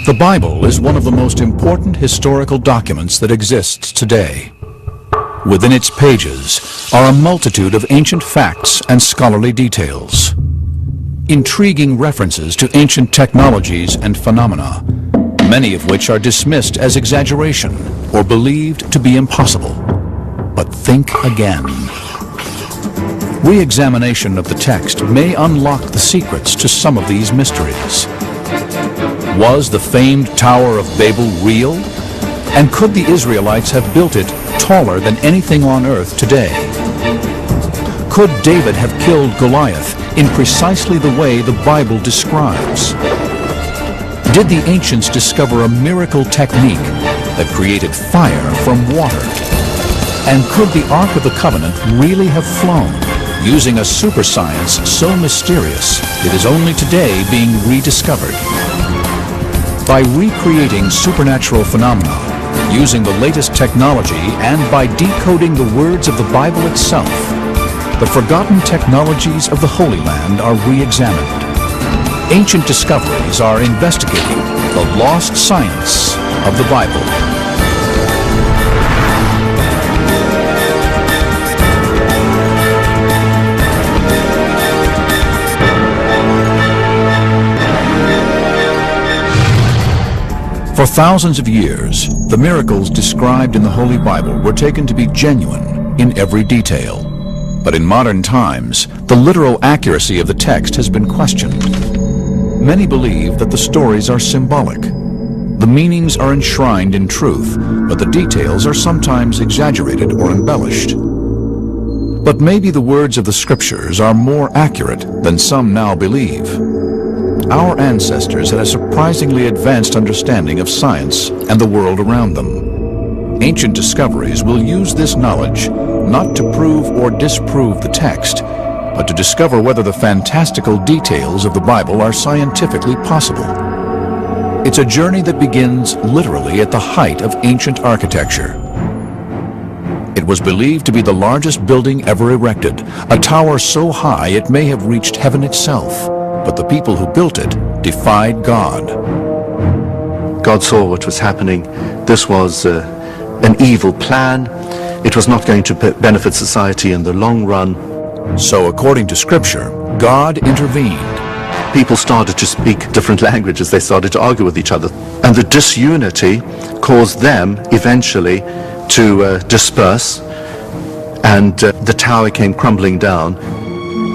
The Bible is one of the most important historical documents that exists today. Within its pages are a multitude of ancient facts and scholarly details, intriguing references to ancient technologies and phenomena, many of which are dismissed as exaggeration or believed to be impossible. But think again. Re-examination of the text may unlock the secrets to some of these mysteries. Was the famed Tower of Babel real? And could the Israelites have built it taller than anything on earth today? Could David have killed Goliath in precisely the way the Bible describes? Did the ancients discover a miracle technique that created fire from water? And could the Ark of the Covenant really have flown using a super science so mysterious it is only today being rediscovered? By recreating supernatural phenomena, using the latest technology, and by decoding the words of the Bible itself, the forgotten technologies of the Holy Land are re-examined. Ancient discoveries are investigating the lost science of the Bible. For thousands of years, the miracles described in the Holy Bible were taken to be genuine in every detail. But in modern times, the literal accuracy of the text has been questioned. Many believe that the stories are symbolic. The meanings are enshrined in truth, but the details are sometimes exaggerated or embellished. But maybe the words of the Scriptures are more accurate than some now believe. Our ancestors had a surprisingly advanced understanding of science and the world around them. Ancient discoveries will use this knowledge not to prove or disprove the text, but to discover whether the fantastical details of the Bible are scientifically possible. It's a journey that begins literally at the height of ancient architecture. It was believed to be the largest building ever erected, a tower so high it may have reached heaven itself. But the people who built it defied God. God saw what was happening. This was an evil plan. It was not going to benefit society in the long run. So according to Scripture, God intervened. People started to speak different languages. They started to argue with each other. And the disunity caused them eventually to disperse. And the tower came crumbling down.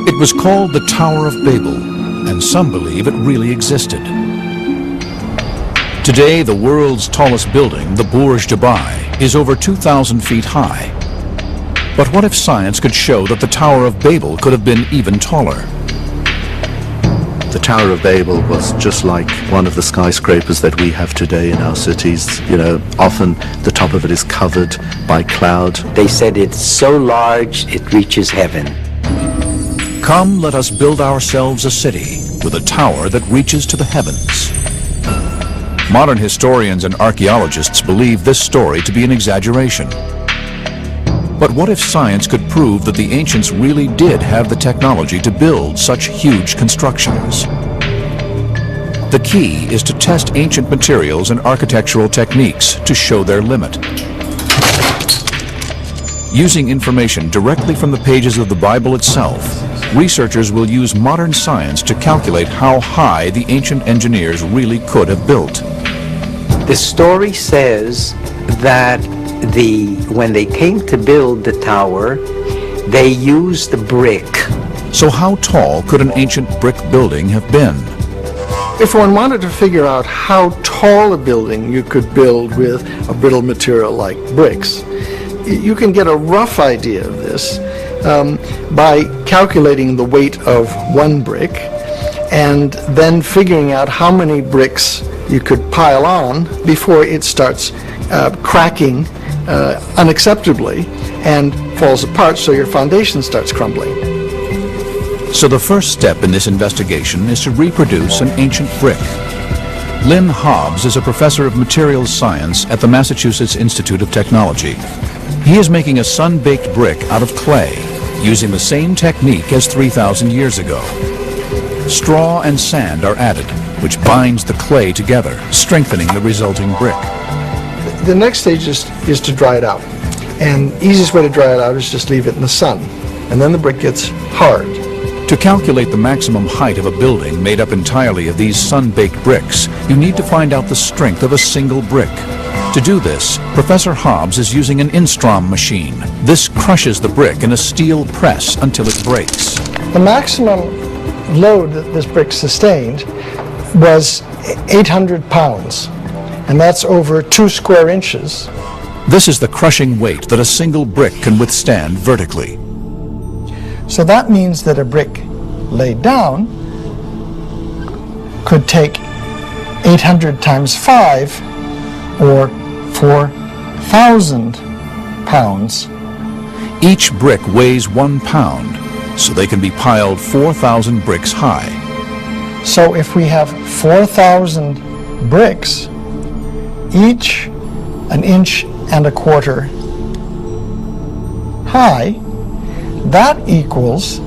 It was called the Tower of Babel, and some believe it really existed. Today, the world's tallest building, the Burj Dubai, is over 2,000 feet high. But what if science could show that the Tower of Babel could have been even taller? The Tower of Babel was just like one of the skyscrapers that we have today in our cities. You know, often the top of it is covered by cloud. They said it's so large it reaches heaven. Come, let us build ourselves a city with a tower that reaches to the heavens. Modern historians and archaeologists believe this story to be an exaggeration. But what if science could prove that the ancients really did have the technology to build such huge constructions? The key is to test ancient materials and architectural techniques to show their limit. Using information directly from the pages of the Bible itself, researchers will use modern science to calculate how high the ancient engineers really could have built. The story says that when they came to build the tower, they used the brick. So how tall could an ancient brick building have been? If one wanted to figure out how tall a building you could build with a brittle material like bricks, you can get a rough idea of this by calculating the weight of one brick and then figuring out how many bricks you could pile on before it starts cracking unacceptably and falls apart, so your foundation starts crumbling. So the first step in this investigation is to reproduce an ancient brick. Lynn Hobbs is a professor of materials science at the Massachusetts Institute of Technology. He is making a sun-baked brick out of clay, using the same technique as 3,000 years ago. Straw and sand are added, which binds the clay together, strengthening the resulting brick. The next stage is to dry it out. And the easiest way to dry it out is just leave it in the sun. And then the brick gets hard. To calculate the maximum height of a building made up entirely of these sun-baked bricks, you need to find out the strength of a single brick. To do this, Professor Hobbs is using an Instrom machine. This crushes the brick in a steel press until it breaks. The maximum load that this brick sustained was 800 pounds, and that's over 2 square inches. This is the crushing weight that a single brick can withstand vertically. So that means that a brick laid down could take 800 times 5, or 4,000 pounds. Each brick weighs 1 pound, so they can be piled 4,000 bricks high. So if we have 4,000 bricks, each 1.25 inches high, that equals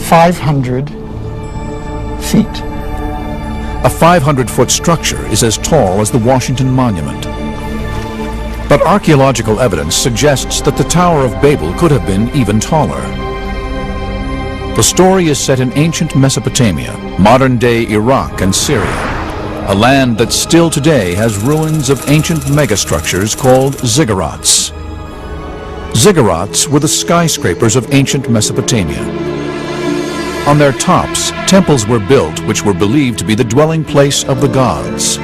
500 feet. A 500-foot structure is as tall as the Washington Monument. But archaeological evidence suggests that the Tower of Babel could have been even taller. The story is set in ancient Mesopotamia, modern-day Iraq and Syria, a land that still today has ruins of ancient megastructures called ziggurats. Ziggurats were the skyscrapers of ancient Mesopotamia. On their tops, temples were built which were believed to be the dwelling place of the gods.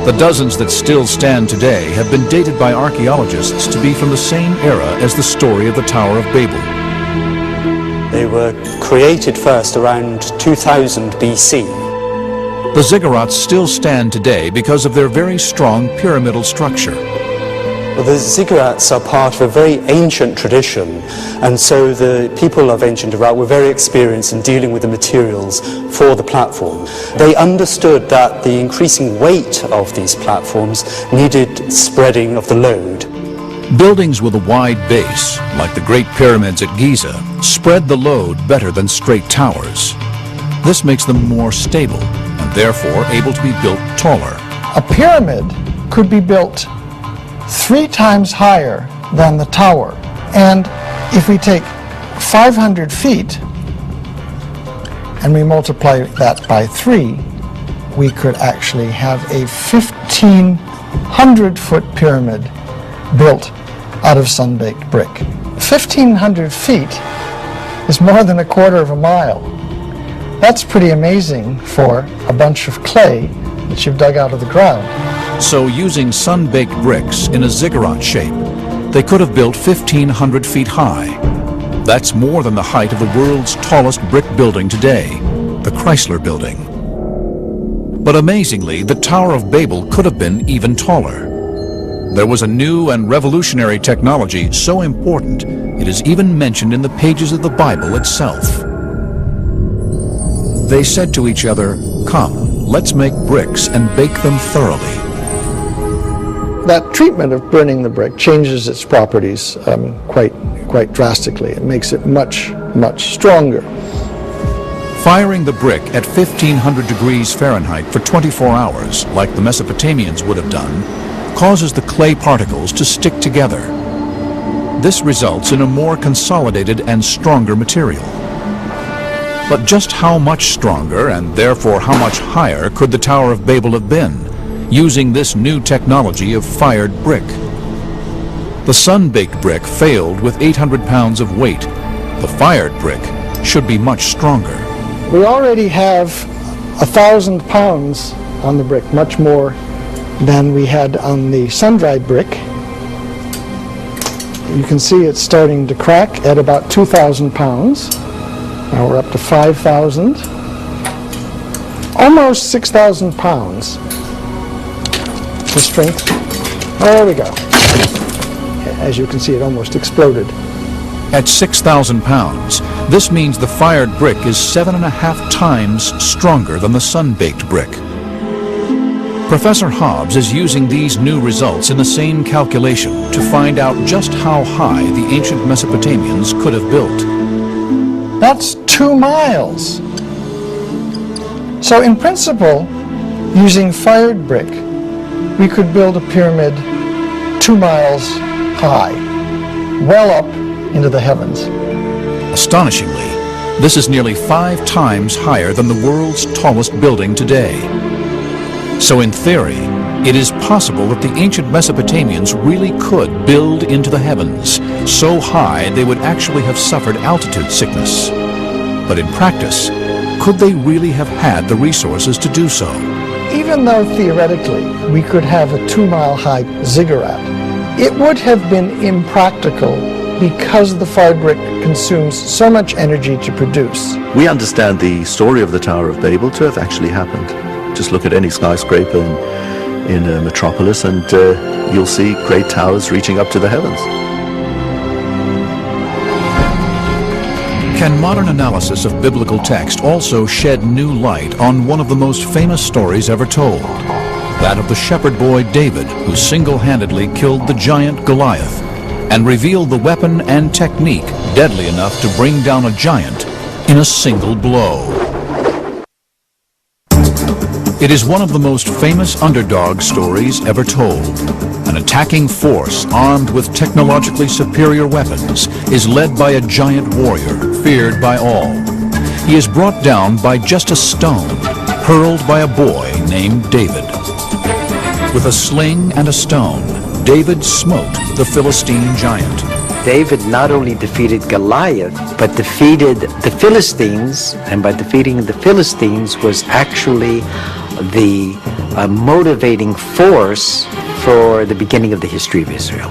The dozens that still stand today have been dated by archaeologists to be from the same era as the story of the Tower of Babel. They were created first around 2000 BC. The ziggurats still stand today because of their very strong pyramidal structure. Well, the ziggurats are part of a very ancient tradition, and so the people of ancient Iraq were very experienced in dealing with the materials for the platform. They understood that the increasing weight of these platforms needed spreading of the load. Buildings with a wide base, like the Great Pyramids at Giza, spread the load better than straight towers. This makes them more stable, and therefore able to be built taller. A pyramid could be built 3 times higher than the tower. And if we take 500 feet and we multiply that by 3, we could actually have a 1,500-foot pyramid built out of sun-baked brick. 1,500 feet is more than 1/4 mile. That's pretty amazing for a bunch of clay that you've dug out of the ground. So using sun-baked bricks in a ziggurat shape, they could have built 1,500 feet high. That's more than the height of the world's tallest brick building today, the Chrysler Building. But amazingly, the Tower of Babel could have been even taller. There was a new and revolutionary technology so important, it is even mentioned in the pages of the Bible itself. They said to each other, "Come, let's make bricks and bake them thoroughly." That treatment of burning the brick changes its properties quite drastically. It makes it much stronger. Firing the brick at 1,500 degrees Fahrenheit for 24 hours, like the Mesopotamians would have done, causes the clay particles to stick together. This results in a more consolidated and stronger material. But just how much stronger, and therefore how much higher, could the Tower of Babel have been, using this new technology of fired brick? The sun-baked brick failed with 800 pounds of weight. The fired brick should be much stronger. We already have 1,000 pounds on the brick, much more than we had on the sun-dried brick. You can see it's starting to crack at about 2,000 pounds. Now we're up to 5,000. Almost 6,000 pounds. The strength. There we go. As you can see, it almost exploded. At 6,000 pounds, this means the fired brick is 7.5 times stronger than the sun-baked brick. Professor Hobbs is using these new results in the same calculation to find out just how high the ancient Mesopotamians could have built. That's 2 miles. So in principle, using fired brick, we could build a pyramid 2 miles high, well up into the heavens. Astonishingly, this is nearly 5 times higher than the world's tallest building today. So in theory, it is possible that the ancient Mesopotamians really could build into the heavens, so high they would actually have suffered altitude sickness. But in practice, could they really have had the resources to do so? Even though theoretically we could have a 2-mile-high ziggurat, it would have been impractical because the fired brick consumes so much energy to produce. We understand the story of the Tower of Babel to have actually happened. Just look at any skyscraper in a metropolis and you'll see great towers reaching up to the heavens. Can modern analysis of biblical text also shed new light on one of the most famous stories ever told? That of the shepherd boy David, who single-handedly killed the giant Goliath and revealed the weapon and technique deadly enough to bring down a giant in a single blow. It is one of the most famous underdog stories ever told. An attacking force armed with technologically superior weapons is led by a giant warrior feared by all. He is brought down by just a stone, hurled by a boy named David. With a sling and a stone, David smote the Philistine giant. David not only defeated Goliath, but defeated the Philistines, and by defeating the Philistines was actually the motivating force for the beginning of the history of Israel.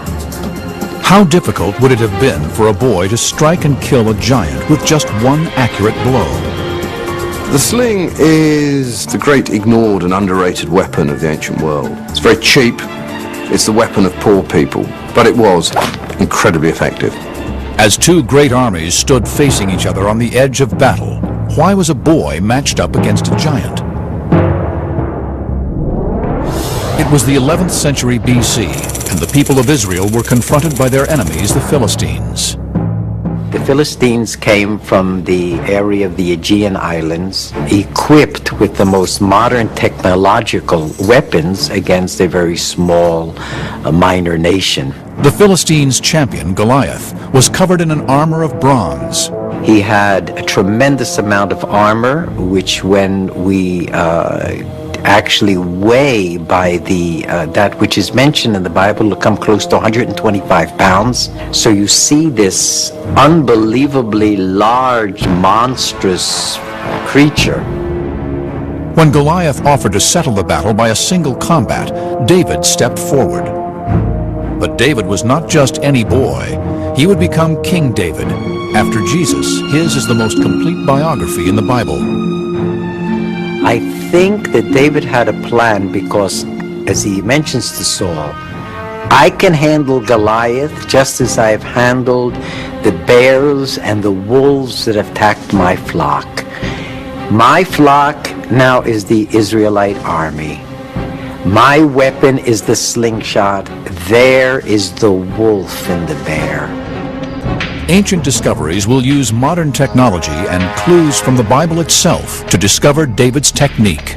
How difficult would it have been for a boy to strike and kill a giant with just one accurate blow? The sling is the great ignored and underrated weapon of the ancient world. It's very cheap. It's the weapon of poor people, but it was incredibly effective. As 2 great armies stood facing each other on the edge of battle, why was a boy matched up against a giant? It was the 11th century BC, and the people of Israel were confronted by their enemies, the Philistines. The Philistines came from the area of the Aegean Islands, equipped with the most modern technological weapons against a very small, minor nation. The Philistines' champion, Goliath, was covered in an armor of bronze. He had a tremendous amount of armor, which when we actually weigh by the that which is mentioned in the Bible will come close to 125 pounds. So you see this unbelievably large, monstrous creature. When Goliath offered to settle the battle by a single combat, David stepped forward. But David was not just any boy. He would become King David. After Jesus, his is the most complete biography in the Bible. I think that David had a plan because, as he mentions to Saul, I can handle Goliath just as I have handled the bears and the wolves that have attacked my flock. My flock now is the Israelite army. My weapon is the slingshot. There is the wolf and the bear. Ancient discoveries will use modern technology and clues from the Bible itself to discover David's technique.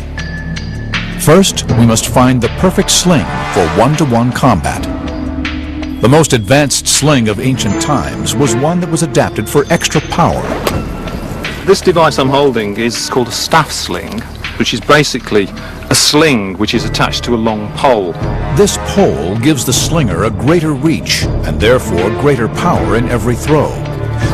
First, we must find the perfect sling for one-to-one combat. The most advanced sling of ancient times was one that was adapted for extra power. This device I'm holding is called a staff sling, which is basically a sling which is attached to a long pole. This pole gives the slinger a greater reach and therefore greater power in every throw,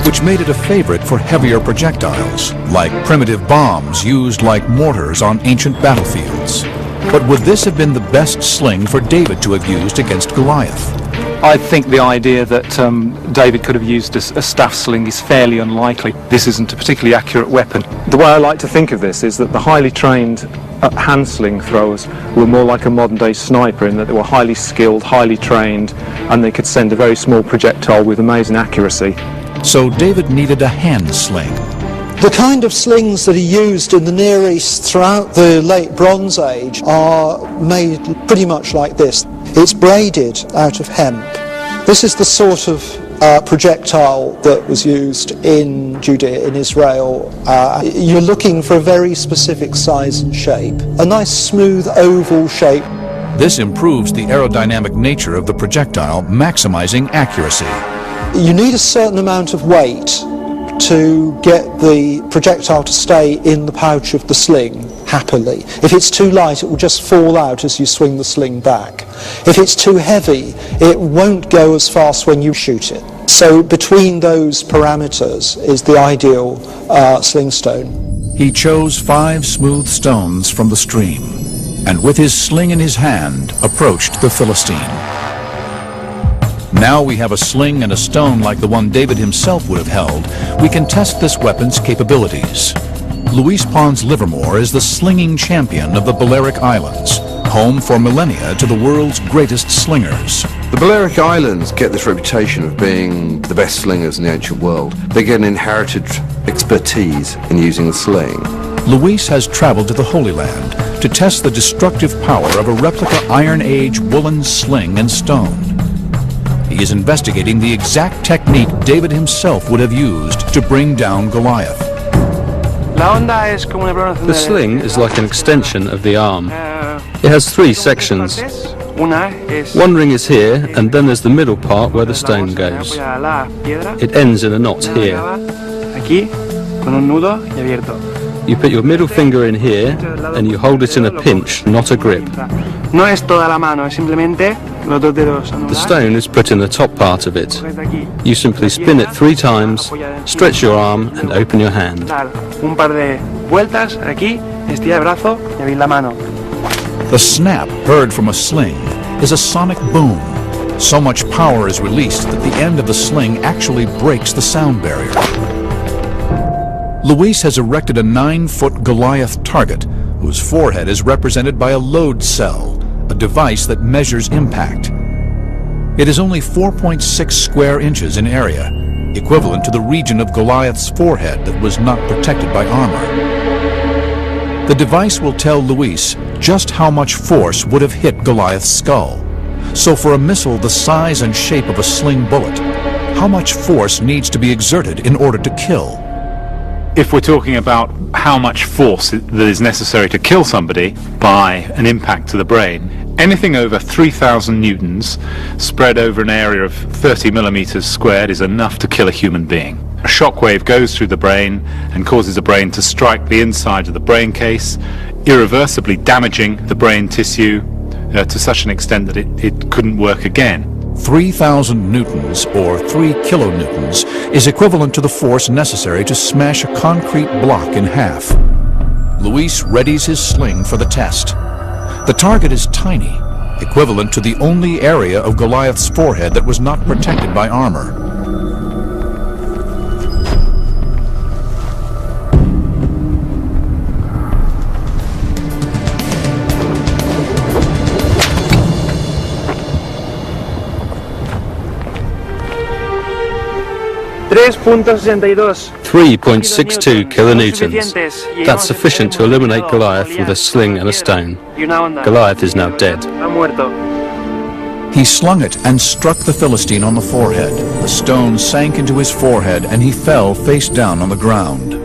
which made it a favorite for heavier projectiles, like primitive bombs used like mortars on ancient battlefields. But would this have been the best sling for David to have used against Goliath? I think the idea that David could have used a staff sling is fairly unlikely. This isn't a particularly accurate weapon. The way I like to think of this is that the highly trained hand sling throwers were more like a modern day sniper in that they were highly skilled, highly trained, and they could send a very small projectile with amazing accuracy. So David needed a hand sling. The kind of slings that are used in the Near East throughout the late Bronze Age are made pretty much like this. It's braided out of hemp. This is the sort of projectile that was used in Judea, in Israel. You're looking for a very specific size and shape, a nice smooth oval shape. This improves the aerodynamic nature of the projectile, maximizing accuracy. You need a certain amount of weight to get the projectile to stay in the pouch of the sling happily. If it's too light, it will just fall out as you swing the sling back. If it's too heavy, it won't go as fast when you shoot it. So between those parameters is the ideal sling stone. He chose 5 smooth stones from the stream, and with his sling in his hand, approached the Philistine. Now we have a sling and a stone like the one David himself would have held. We can test this weapon's capabilities. Luis Pons Livermore is the slinging champion of the Balearic Islands, home for millennia to the world's greatest slingers. The Balearic Islands get this reputation of being the best slingers in the ancient world. They get an inherited expertise in using the sling. Luis has traveled to the Holy Land to test the destructive power of a replica Iron Age woolen sling and stone. He is investigating the exact technique David himself would have used to bring down Goliath. The sling is like an extension of the arm. It has 3 sections. One ring is here, and then there's the middle part where the stone goes. It ends in a knot here. You put your middle finger in here, and you hold it in a pinch, not a grip. The stone is put in the top part of it. You simply spin it 3 times, stretch your arm, and open your hand. The snap heard from a sling is a sonic boom. So much power is released that the end of the sling actually breaks the sound barrier. Luis has erected a 9-foot Goliath target, whose forehead is represented by a load cell, a device that measures impact. It is only 4.6 square inches in area, equivalent to the region of Goliath's forehead that was not protected by armor. The device will tell Luis just how much force would have hit Goliath's skull. So for a missile the size and shape of a sling bullet, how much force needs to be exerted in order to kill? If we're talking about how much force that is necessary to kill somebody by an impact to the brain, anything over 3,000 newtons spread over an area of 30 millimeters squared is enough to kill a human being. A shockwave goes through the brain and causes the brain to strike the inside of the brain case, irreversibly damaging the brain tissue to such an extent that it couldn't work again. 3,000 newtons, or 3 kilonewtons, is equivalent to the force necessary to smash a concrete block in half. Luis readies his sling for the test. The target is tiny, equivalent to the only area of Goliath's forehead that was not protected by armor. .62 kilonewtons. That's sufficient to eliminate Goliath with a sling and a stone. Goliath is now dead. He slung it and struck the Philistine on the forehead. The stone sank into his forehead and he fell face down on the ground.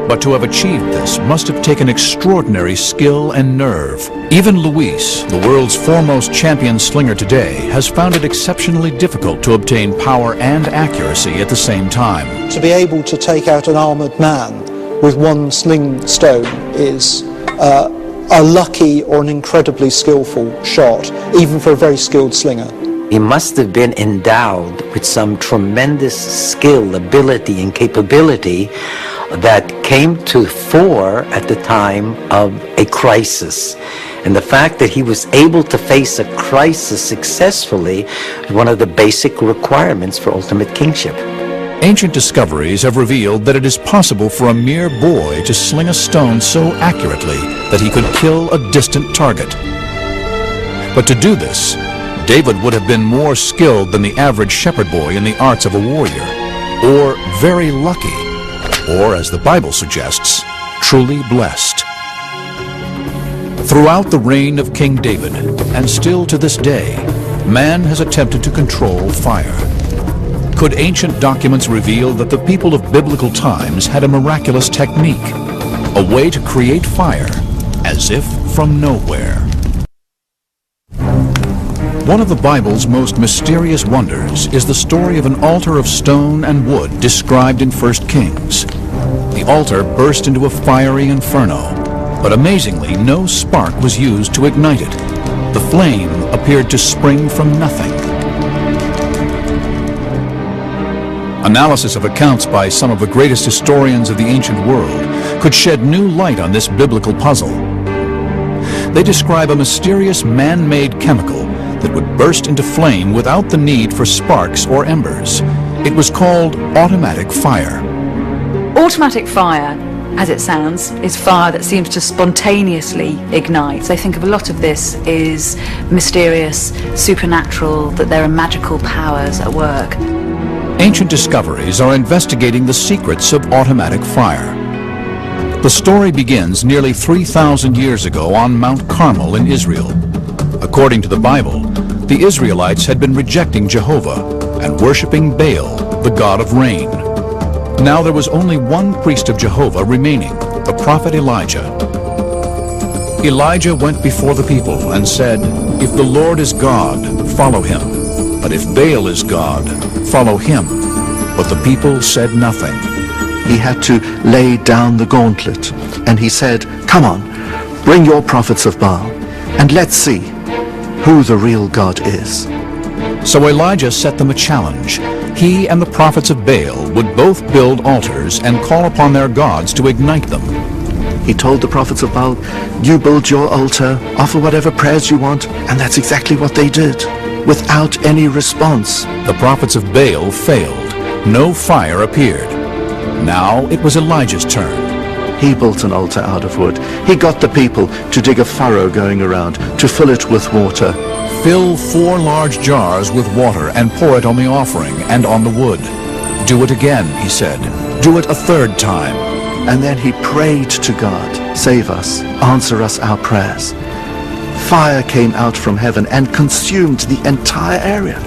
But to have achieved this must have taken extraordinary skill and nerve. Even Luis, the world's foremost champion slinger today, has found it exceptionally difficult to obtain power and accuracy at the same time. To be able to take out an armoured man with one sling stone is a lucky or an incredibly skillful shot, even for a very skilled slinger. He must have been endowed with some tremendous skill, ability, and capability that came to fore at the time of a crisis. And the fact that he was able to face a crisis successfully is one of the basic requirements for ultimate kingship. Ancient discoveries have revealed that it is possible for a mere boy to sling a stone so accurately that he could kill a distant target. But to do this, David would have been more skilled than the average shepherd boy in the arts of a warrior, or very lucky, or, as the Bible suggests, truly blessed. Throughout the reign of King David, and still to this day, man has attempted to control fire. Could ancient documents reveal that the people of biblical times had a miraculous technique, a way to create fire as if from nowhere? One of the Bible's most mysterious wonders is the story of an altar of stone and wood described in 1 Kings. The altar burst into a fiery inferno, but amazingly no spark was used to ignite it. The flame appeared to spring from nothing. Analysis of accounts by some of the greatest historians of the ancient world could shed new light on this biblical puzzle. They describe a mysterious man-made chemical that would burst into flame without the need for sparks or embers. It was called automatic fire. Automatic fire, as it sounds, is fire that seems to spontaneously ignite. They think of a lot of this is mysterious, supernatural, that there are magical powers at work. Ancient discoveries are investigating the secrets of automatic fire. The story begins nearly 3,000 years ago on Mount Carmel in Israel. According to the Bible, the Israelites had been rejecting Jehovah and worshiping Baal, the god of rain. Now there was only one priest of Jehovah remaining, the prophet Elijah. Elijah went before the people and said, "If the Lord is God, follow him. But if Baal is God, follow him." But the people said nothing. He had to lay down the gauntlet, and he said, "Come on, bring your prophets of Baal, and let's see who the real God is." So Elijah set them a challenge. He and the prophets of Baal would both build altars and call upon their gods to ignite them. He told the prophets of Baal, "You build your altar, offer whatever prayers you want," and that's exactly what they did, without any response. The prophets of Baal failed. No fire appeared. Now it was Elijah's turn. He built an altar out of wood. He got the people to dig a furrow going around, to fill it with water. Fill 4 large jars with water and pour it on the offering and on the wood. Do it again, he said. Do it a 3rd time. And then he prayed to God, "Save us, answer us our prayers." Fire came out from heaven and consumed the entire area.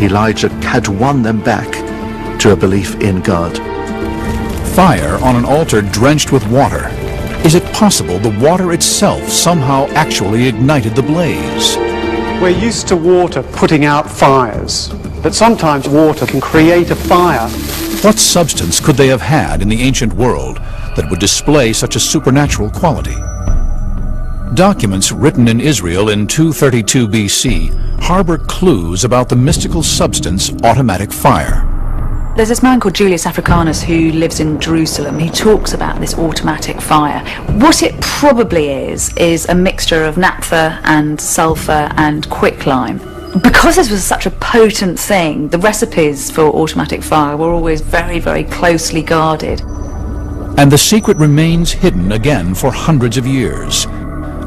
Elijah had won them back to a belief in God. Fire on an altar drenched with water. Is it possible the water itself somehow actually ignited the blaze? We're used to water putting out fires, but sometimes water can create a fire. What substance could they have had in the ancient world that would display such a supernatural quality? Documents written in Israel in 232 BC harbor clues about the mystical substance automatic fire. There's this man called Julius Africanus who lives in Jerusalem. He talks about this automatic fire. What it probably is a mixture of naphtha and sulfur and quicklime. Because this was such a potent thing, the recipes for automatic fire were always very, very closely guarded. And the secret remains hidden again for hundreds of years,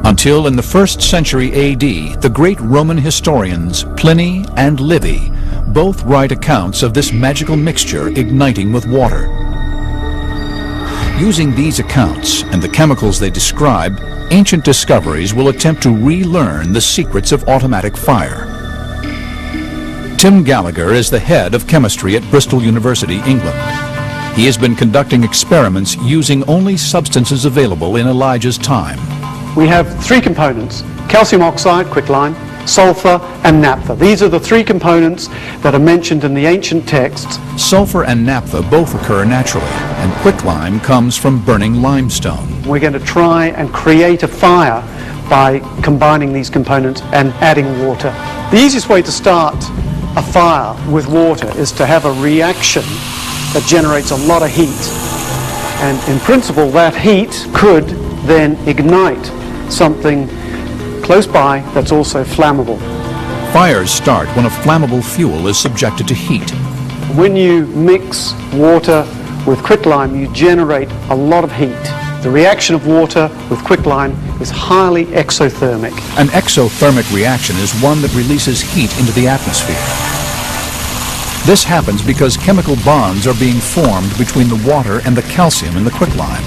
until in the 1st century AD, the great Roman historians Pliny and Livy both write accounts of this magical mixture igniting with water. Using these accounts and the chemicals they describe, ancient discoveries will attempt to relearn the secrets of automatic fire. Tim Gallagher is the head of chemistry at Bristol University, England. He has been conducting experiments using only substances available in Elijah's time. We have 3 components: calcium oxide, quicklime, sulfur and naphtha. These are the 3 components that are mentioned in the ancient texts. Sulfur and naphtha both occur naturally, and quicklime comes from burning limestone. We're going to try and create a fire by combining these components and adding water. The easiest way to start a fire with water is to have a reaction that generates a lot of heat. And in principle, that heat could then ignite something close by that's also flammable. Fires start when a flammable fuel is subjected to heat. When you mix water with quicklime, you generate a lot of heat. The reaction of water with quicklime is highly exothermic. An exothermic reaction is one that releases heat into the atmosphere. This happens because chemical bonds are being formed between the water and the calcium in the quicklime.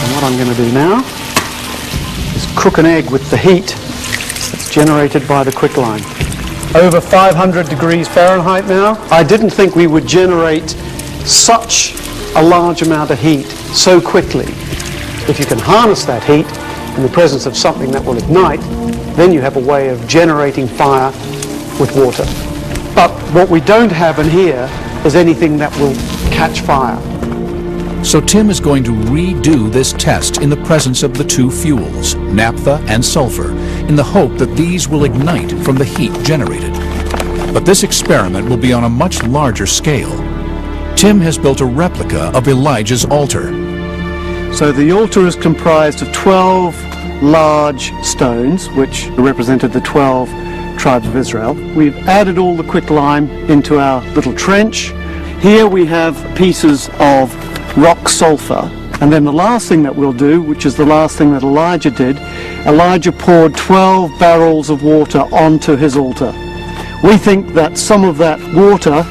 And what I'm going to do now is cook an egg with the heat that's generated by the quicklime. over 500 degrees Fahrenheit now. I didn't think we would generate such a large amount of heat so quickly. If you can harness that heat in the presence of something that will ignite, then you have a way of generating fire with water. But what we don't have in here is anything that will catch fire. So Tim is going to redo this test in the presence of the two fuels, naphtha and sulfur, in the hope that these will ignite from the heat generated. But this experiment will be on a much larger scale. Tim has built a replica of Elijah's altar. So the altar is comprised of 12 large stones, which represented the 12 tribes of Israel. We've added all the quicklime into our little trench. Here we have pieces of rock sulfur, and then the last thing that we'll do, which is the last thing that Elijah did, Elijah poured 12 barrels of water onto his altar. We think that some of that water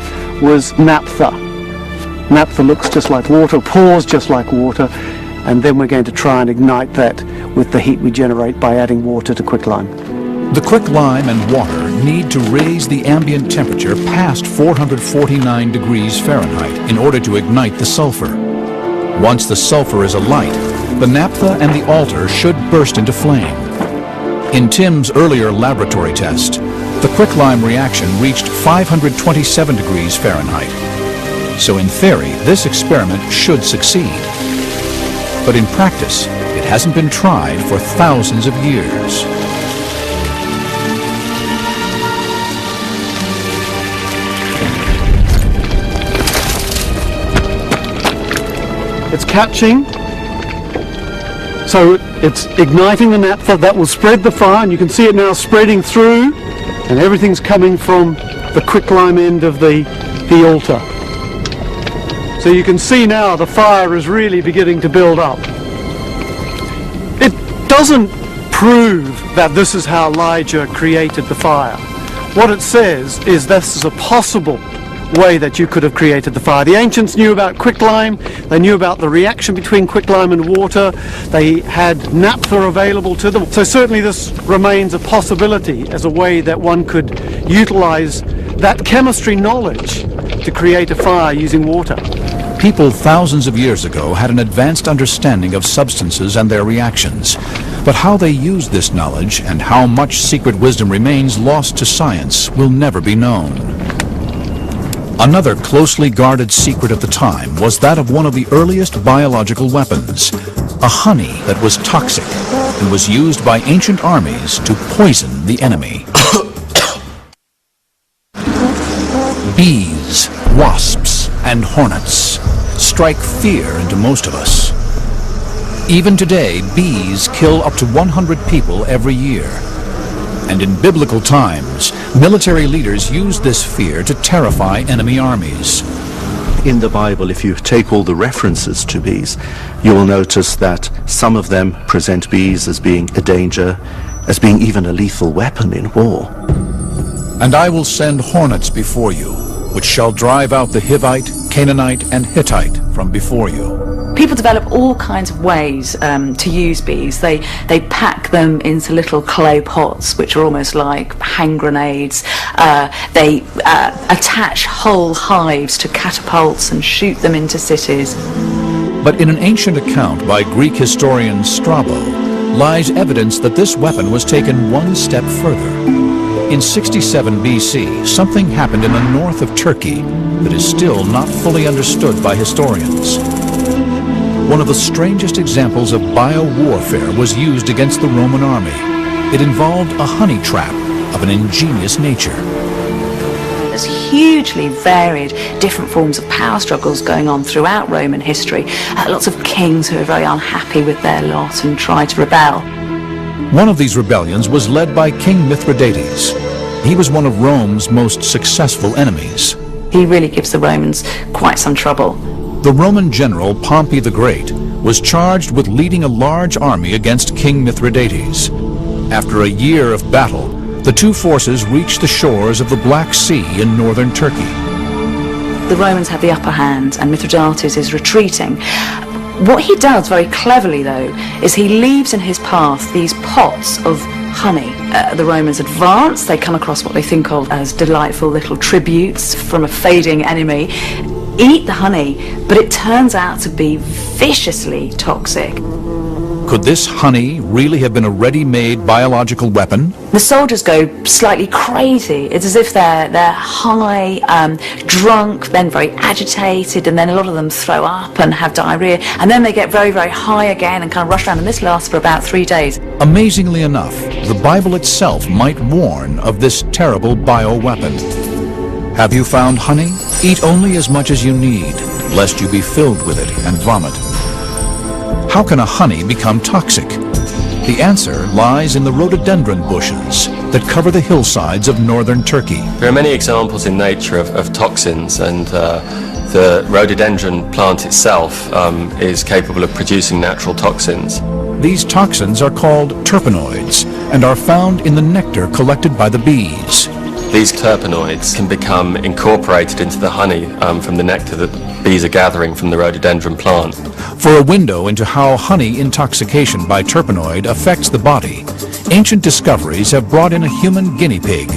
was naphtha. Naphtha looks just like water, pours just like water, and then we're going to try and ignite that with the heat we generate by adding water to quicklime. The quicklime and water need to raise the ambient temperature past 449 degrees Fahrenheit in order to ignite the sulfur. Once the sulfur is alight, the naphtha and the altar should burst into flame. In Tim's earlier laboratory test, the quicklime reaction reached 527 degrees Fahrenheit. So in theory, this experiment should succeed. But in practice, it hasn't been tried for thousands of years. It's catching, so it's igniting the naphtha that will spread the fire, and you can see it now spreading through, and everything's coming from the quicklime end of the altar. So you can see now the fire is really beginning to build up. It doesn't prove that this is how Elijah created the fire. What it says is this is a possible way that you could have created the fire. The ancients knew about quicklime, they knew about the reaction between quicklime and water, they had naphtha available to them. So certainly this remains a possibility as a way that one could utilize that chemistry knowledge to create a fire using water. People thousands of years ago had an advanced understanding of substances and their reactions. But how they used this knowledge and how much secret wisdom remains lost to science will never be known. Another closely guarded secret of the time was that of one of the earliest biological weapons, a honey that was toxic and was used by ancient armies to poison the enemy. Bees, wasps, and hornets strike fear into most of us. Even today, bees kill up to 100 people every year. And in biblical times, military leaders used this fear to terrify enemy armies. In the Bible, if you take all the references to bees, you will notice that some of them present bees as being a danger, as being even a lethal weapon in war. And I will send hornets before you, which shall drive out the Hivite, Canaanite, and Hittite from before you. People develop all kinds of ways to use bees. They pack them into little clay pots, which are almost like hand grenades. They attach whole hives to catapults and shoot them into cities. But in an ancient account by Greek historian Strabo lies evidence that this weapon was taken one step further. In 67 BC, something happened in the north of Turkey that is still not fully understood by historians. One of the strangest examples of bio-warfare was used against the Roman army. It involved a honey trap of an ingenious nature. There's hugely varied different forms of power struggles going on throughout Roman history. Lots of kings who are very unhappy with their lot and try to rebel. One of these rebellions was led by King Mithridates. He was one of Rome's most successful enemies. He really gives the Romans quite some trouble. The Roman general Pompey the Great was charged with leading a large army against King Mithridates. After a year of battle, the two forces reached the shores of the Black Sea in northern Turkey. The Romans have the upper hand and Mithridates is retreating. What he does very cleverly, though, is he leaves in his path these pots of honey. The Romans advance, they come across what they think of as delightful little tributes from a fading enemy, eat the honey, but it turns out to be viciously toxic. Could this honey really have been a ready-made biological weapon? The soldiers go slightly crazy. It's as if they're high, drunk, then very agitated, and then a lot of them throw up and have diarrhea, and then they get very, very high again and kind of rush around, and this lasts for about 3 days. Amazingly enough, the Bible itself might warn of this terrible bioweapon. Have you found honey? Eat only as much as you need, lest you be filled with it and vomit. How can a honey become toxic? The answer lies in the rhododendron bushes that cover the hillsides of northern Turkey. There are many examples in nature of toxins, and the rhododendron plant itself is capable of producing natural toxins. These toxins are called terpenoids and are found in the nectar collected by the bees. These terpenoids can become incorporated into the honey from the nectar that the bees are gathering from the rhododendron plant. For a window into how honey intoxication by terpenoid affects the body, ancient discoveries have brought in a human guinea pig,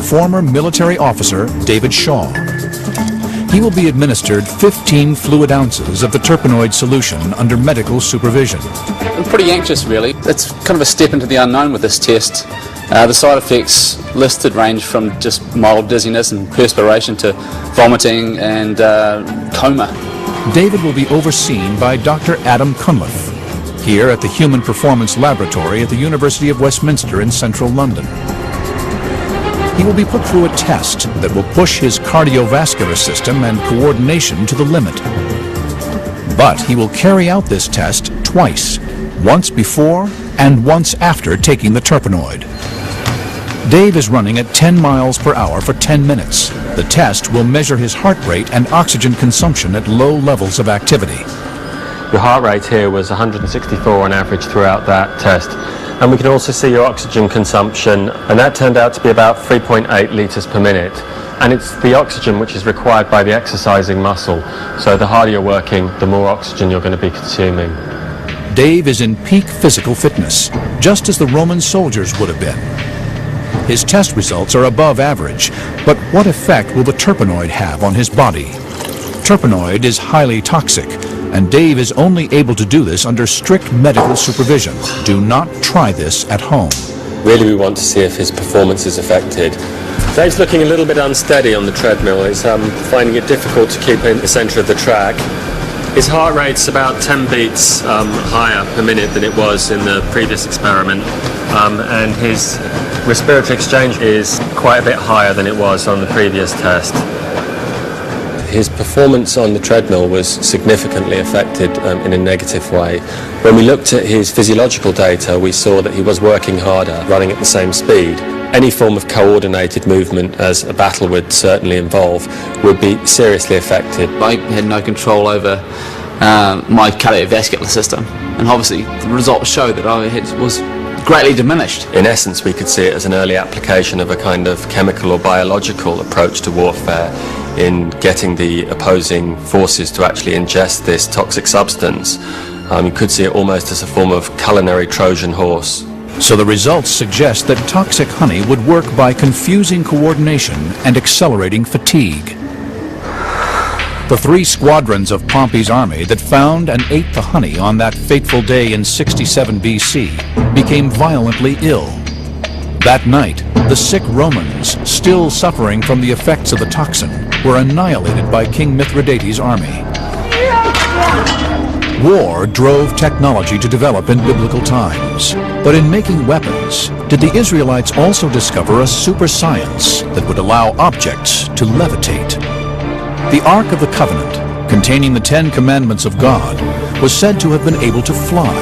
former military officer David Shaw. He will be administered 15 fluid ounces of the terpenoid solution under medical supervision. I'm pretty anxious, really. It's kind of a step into the unknown with this test. The side effects listed range from just mild dizziness and perspiration to vomiting and coma. David will be overseen by Dr. Adam Cunliffe, here at the Human Performance Laboratory at the University of Westminster in central London. He will be put through a test that will push his cardiovascular system and coordination to the limit. But he will carry out this test twice, once before and once after taking the terpenoid. Dave is running at 10 miles per hour for 10 minutes. The test will measure his heart rate and oxygen consumption at low levels of activity. Your heart rate here was 164 on average throughout that test. And we can also see your oxygen consumption, and that turned out to be about 3.8 litres per minute. And it's the oxygen which is required by the exercising muscle. So the harder you're working, the more oxygen you're going to be consuming. Dave is in peak physical fitness, just as the Roman soldiers would have been. His test results are above average, but what effect will the terpenoid have on his body? Terpenoid is highly toxic, and Dave is only able to do this under strict medical supervision. Do not try this at home. Really, we want to see if his performance is affected. Dave's looking a little bit unsteady on the treadmill. He's finding it difficult to keep in the centre of the track. His heart rate's about 10 beats higher per minute than it was in the previous experiment, and his respiratory exchange is quite a bit higher than it was on the previous test. His performance on the treadmill was significantly affected in a negative way. When we looked at his physiological data, we saw that he was working harder, running at the same speed. Any form of coordinated movement, as a battle would certainly involve, would be seriously affected. I had no control over my cardiovascular system, and obviously the results show that I was greatly diminished. In essence, we could see it as an early application of a kind of chemical or biological approach to warfare in getting the opposing forces to actually ingest this toxic substance. You could see it almost as a form of culinary Trojan horse. So the results suggest that toxic honey would work by confusing coordination and accelerating fatigue. The 3 squadrons of Pompey's army that found and ate the honey on that fateful day in 67 BC became violently ill. That night, the sick Romans, still suffering from the effects of the toxin, were annihilated by King Mithridates' army. War drove technology to develop in biblical times. But in making weapons, did the Israelites also discover a super science that would allow objects to levitate? The Ark of the Covenant, containing the 10 Commandments of God, was said to have been able to fly.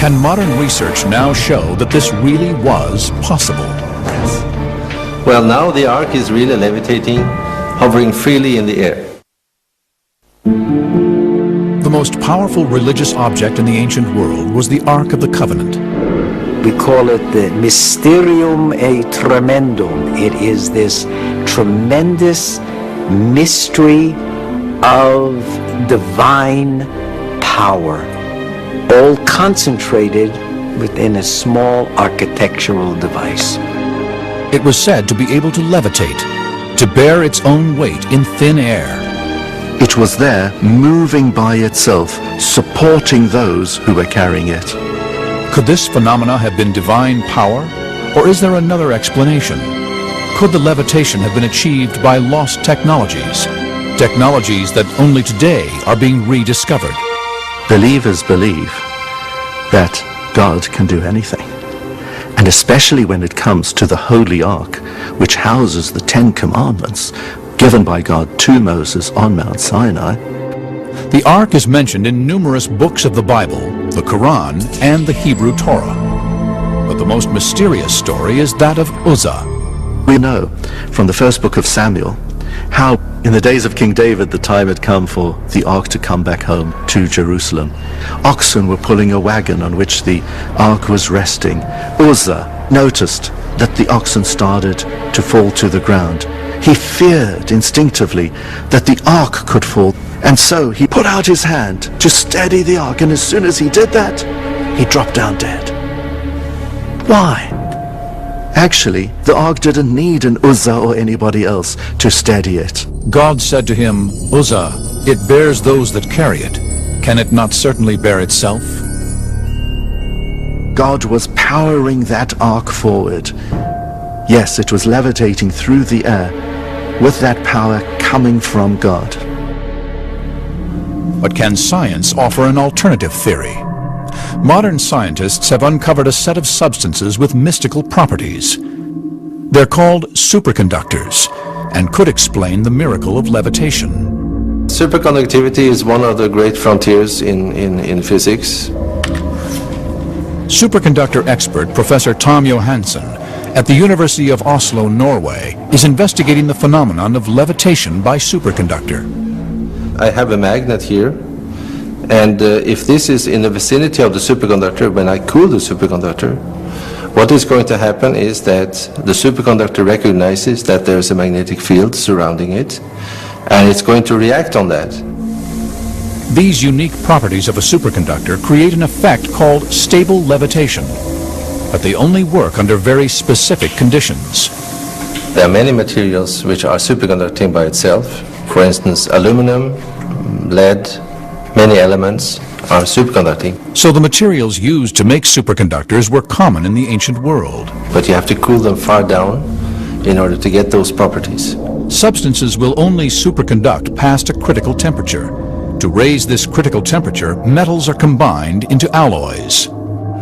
Can modern research now show that this really was possible? Well, now the Ark is really levitating, hovering freely in the air. The most powerful religious object in the ancient world was the Ark of the Covenant. We call it the Mysterium e Tremendum. It is this tremendous mystery of divine power, all concentrated within a small architectural device. It was said to be able to levitate, to bear its own weight in thin air. It was there, moving by itself, supporting those who were carrying it. Could this phenomena have been divine power, or is there another explanation? Could the levitation have been achieved by lost technologies, technologies that only today are being rediscovered? Believers believe that God can do anything. And especially when it comes to the Holy Ark, which houses the 10 Commandments given by God to Moses on Mount Sinai. The Ark is mentioned in numerous books of the Bible, the Quran, and the Hebrew Torah. But the most mysterious story is that of Uzzah. We know from the first book of Samuel how in the days of King David the time had come for the Ark to come back home to Jerusalem. Oxen were pulling a wagon on which the Ark was resting. Uzzah noticed that the oxen started to fall to the ground. He feared instinctively that the Ark could fall, and so he put out his hand to steady the Ark, and as soon as he did that, he dropped down dead. Why? Actually, the Ark didn't need an Uzzah or anybody else to steady it. God said to him, Uzzah, it bears those that carry it. Can it not certainly bear itself? God was powering that Ark forward. Yes, it was levitating through the air with that power coming from God. But can science offer an alternative theory? Modern scientists have uncovered a set of substances with mystical properties. They're called superconductors and could explain the miracle of levitation. Superconductivity is one of the great frontiers in physics. Superconductor expert Professor Tom Johansen at the University of Oslo, Norway, is investigating the phenomenon of levitation by superconductor. I have a magnet here, and if this is in the vicinity of the superconductor, when I cool the superconductor, what is going to happen is that the superconductor recognizes that there is a magnetic field surrounding it, and it's going to react on that. These unique properties of a superconductor create an effect called stable levitation, but they only work under very specific conditions. There are many materials which are superconducting by itself. For instance, aluminum, lead, many elements are superconducting. So the materials used to make superconductors were common in the ancient world. But you have to cool them far down in order to get those properties. Substances will only superconduct past a critical temperature. To raise this critical temperature, metals are combined into alloys.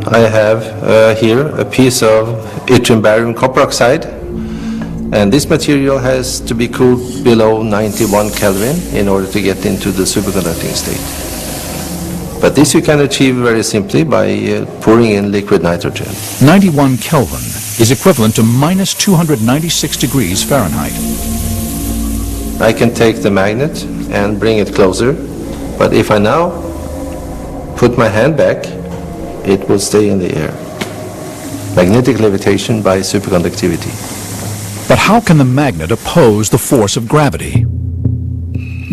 I have here a piece of yttrium barium copper oxide, and this material has to be cooled below 91 Kelvin in order to get into the superconducting state. But this you can achieve very simply by pouring in liquid nitrogen. 91 Kelvin is equivalent to minus 296 degrees Fahrenheit. I can take the magnet and bring it closer, but if I now put my hand back, it will stay in the air. Magnetic levitation by superconductivity. But how can the magnet oppose the force of gravity?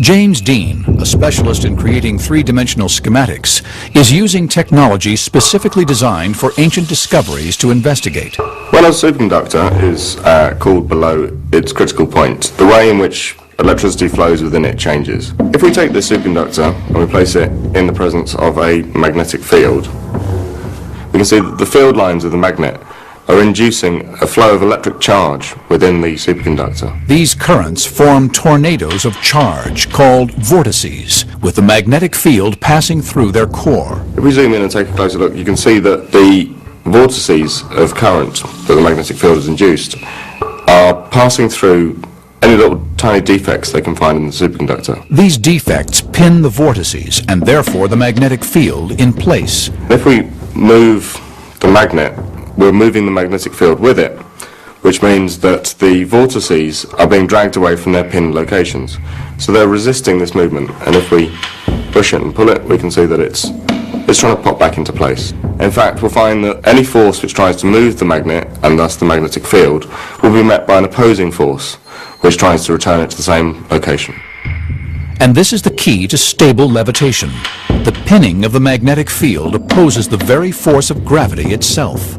James Dean, a specialist in creating three-dimensional schematics, is using technology specifically designed for ancient discoveries to investigate. When a superconductor is cooled below its critical point, the way in which electricity flows within it changes. If we take this superconductor and we place it in the presence of a magnetic field, we can see that the field lines of the magnet are inducing a flow of electric charge within the superconductor. These currents form tornadoes of charge called vortices, with the magnetic field passing through their core. If we zoom in and take a closer look, you can see that the vortices of current that the magnetic field has induced are passing through any little tiny defects they can find in the superconductor. These defects pin the vortices and therefore the magnetic field in place. If we move the magnet, we're moving the magnetic field with it, which means that the vortices are being dragged away from their pinned locations. So they're resisting this movement, and if we push it and pull it, we can see that it's trying to pop back into place. In fact, we'll find that any force which tries to move the magnet, and thus the magnetic field, will be met by an opposing force, which tries to return it to the same location. And this is the key to stable levitation. The pinning of the magnetic field opposes the very force of gravity itself.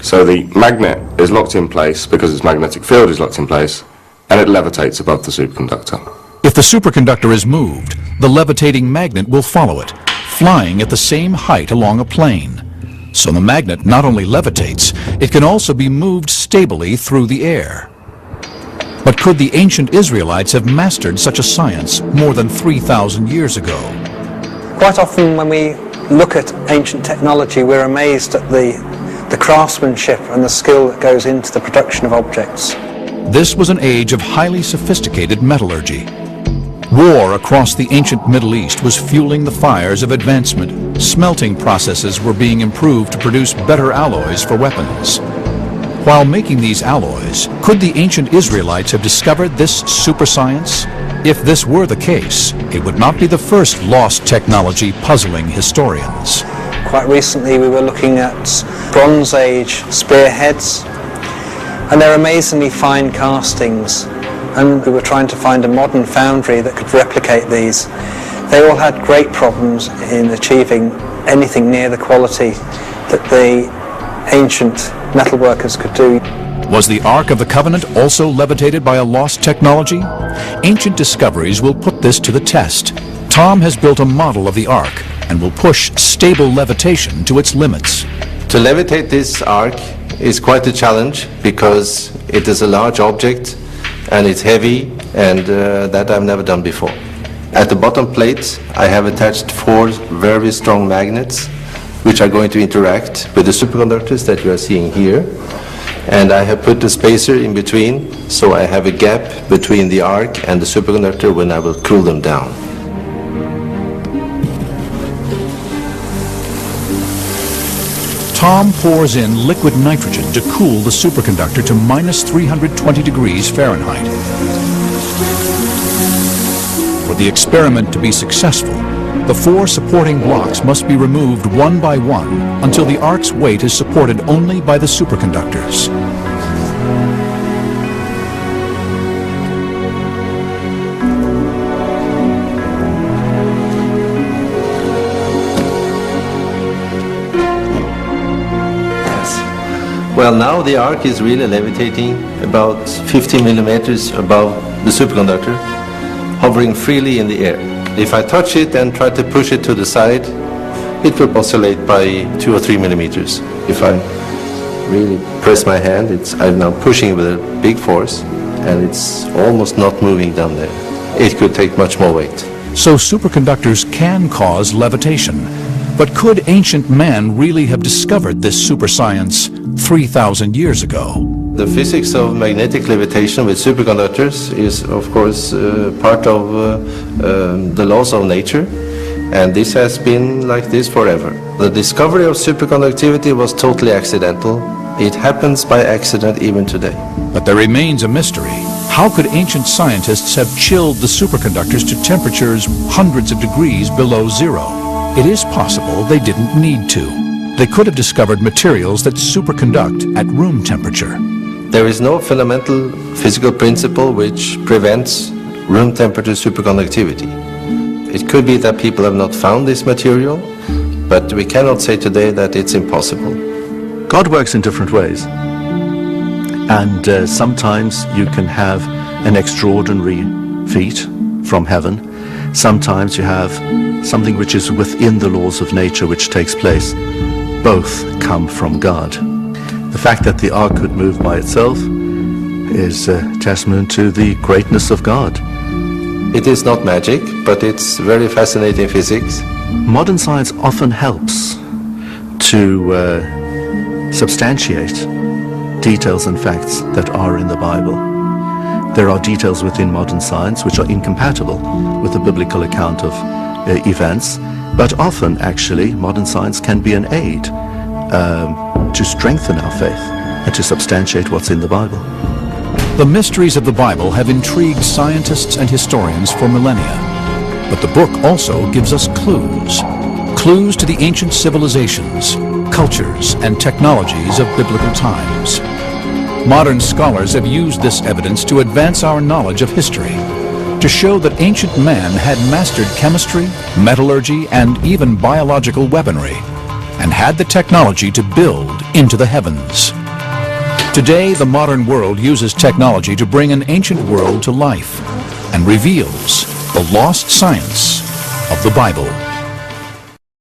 So the magnet is locked in place because its magnetic field is locked in place, and it levitates above the superconductor. If the superconductor is moved, the levitating magnet will follow it, flying at the same height along a plane. So the magnet not only levitates, it can also be moved stably through the air. But could the ancient Israelites have mastered such a science more than 3,000 years ago? Quite often when we look at ancient technology, we're amazed at the craftsmanship and the skill that goes into the production of objects. This was an age of highly sophisticated metallurgy. War across the ancient Middle East was fueling the fires of advancement. Smelting processes were being improved to produce better alloys for weapons. While making these alloys, could the ancient Israelites have discovered this super science? If this were the case, it would not be the first lost technology puzzling historians. Quite recently we were looking at Bronze Age spearheads, and they're amazingly fine castings, and we were trying to find a modern foundry that could replicate these. They all had great problems in achieving anything near the quality that the ancient metalworkers could do. Was the Ark of the Covenant also levitated by a lost technology? Ancient discoveries will put this to the test. Tom has built a model of the Ark and will push stable levitation to its limits. To levitate this Ark is quite a challenge because it is a large object and it's heavy, and that I've never done before. At the bottom plate I have attached 4 very strong magnets which are going to interact with the superconductors that you are seeing here, and I have put a spacer in between so I have a gap between the Ark and the superconductor when I will cool them down. Tom pours in liquid nitrogen to cool the superconductor to minus 320 degrees Fahrenheit. For the experiment to be successful, the 4 supporting blocks must be removed one by one until the Ark's weight is supported only by the superconductors. Well, now the Ark is really levitating about 50 millimeters above the superconductor, hovering freely in the air. If I touch it and try to push it to the side, it will oscillate by 2 or 3 millimeters. If I really press my hand, I'm now pushing with a big force, and it's almost not moving down there. It could take much more weight. So superconductors can cause levitation. But could ancient man really have discovered this super science 3,000 years ago? The physics of magnetic levitation with superconductors is, of course, part of the laws of nature, and this has been like this forever. The discovery of superconductivity was totally accidental. It happens by accident even today. But there remains a mystery. How could ancient scientists have chilled the superconductors to temperatures hundreds of degrees below zero? It is possible they didn't need to. They could have discovered materials that superconduct at room temperature. There is no fundamental physical principle which prevents room temperature superconductivity. It could be that people have not found this material, but we cannot say today that it's impossible. God works in different ways, and sometimes you can have an extraordinary feat from heaven. Sometimes you have something which is within the laws of nature which takes place. Both come from God. The fact that the Ark could move by itself is a testament to the greatness of God. It is not magic, but it's very fascinating physics. Modern science often helps to substantiate details and facts that are in the Bible. There are details within modern science which are incompatible with the biblical account of events, but often actually modern science can be an aid to strengthen our faith and to substantiate what's in the Bible. The mysteries of the Bible have intrigued scientists and historians for millennia, but the book also gives us clues to the ancient civilizations, cultures, and technologies of biblical times. Modern scholars have used this evidence to advance our knowledge of history. to show that ancient man had mastered chemistry, metallurgy, and even biological weaponry, and had the technology to build into the heavens. Today, the modern world uses technology to bring an ancient world to life and reveals the lost science of the Bible.